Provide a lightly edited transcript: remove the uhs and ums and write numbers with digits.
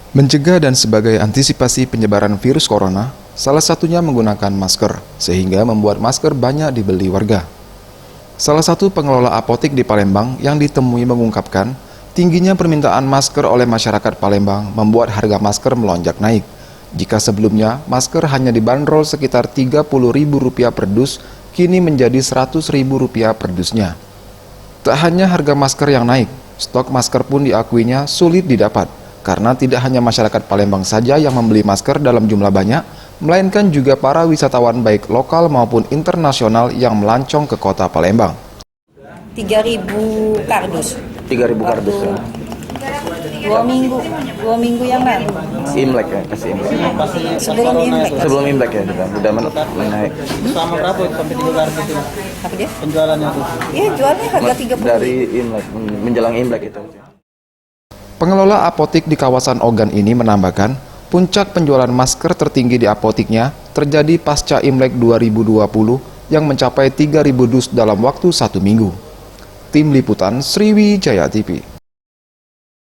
Mencegah dan sebagai antisipasi penyebaran virus corona, salah satunya menggunakan masker, sehingga membuat masker banyak dibeli warga. Salah satu pengelola apotik di Palembang yang ditemui mengungkapkan, tingginya permintaan masker oleh masyarakat Palembang membuat harga masker melonjak naik. Jika sebelumnya masker hanya dibanderol sekitar Rp30.000 per dus, kini menjadi Rp100.000 per dusnya. Tak hanya harga masker yang naik, stok masker pun diakuinya sulit didapat. Karena tidak hanya masyarakat Palembang saja yang membeli masker dalam jumlah banyak, melainkan juga para wisatawan baik lokal maupun internasional yang melancong ke kota Palembang. 3.000 kardus. 3.000 kardus ya. 2 minggu yang lalu. Imlek ya, kasih Imlek. Sebelum Imlek. Sebelum Imlek ya, sudah menaik. Selama berapa sampai 3 kardus itu? Apa dia? Penjualannya itu? Iya, jualnya harga 30. Dari Imlek, menjelang Imlek itu. Pengelola apotik di kawasan Ogan ini menambahkan, puncak penjualan masker tertinggi di apotiknya terjadi pasca Imlek 2020 yang mencapai 3.000 dus dalam waktu 1 minggu. Tim Liputan Sriwijaya TV.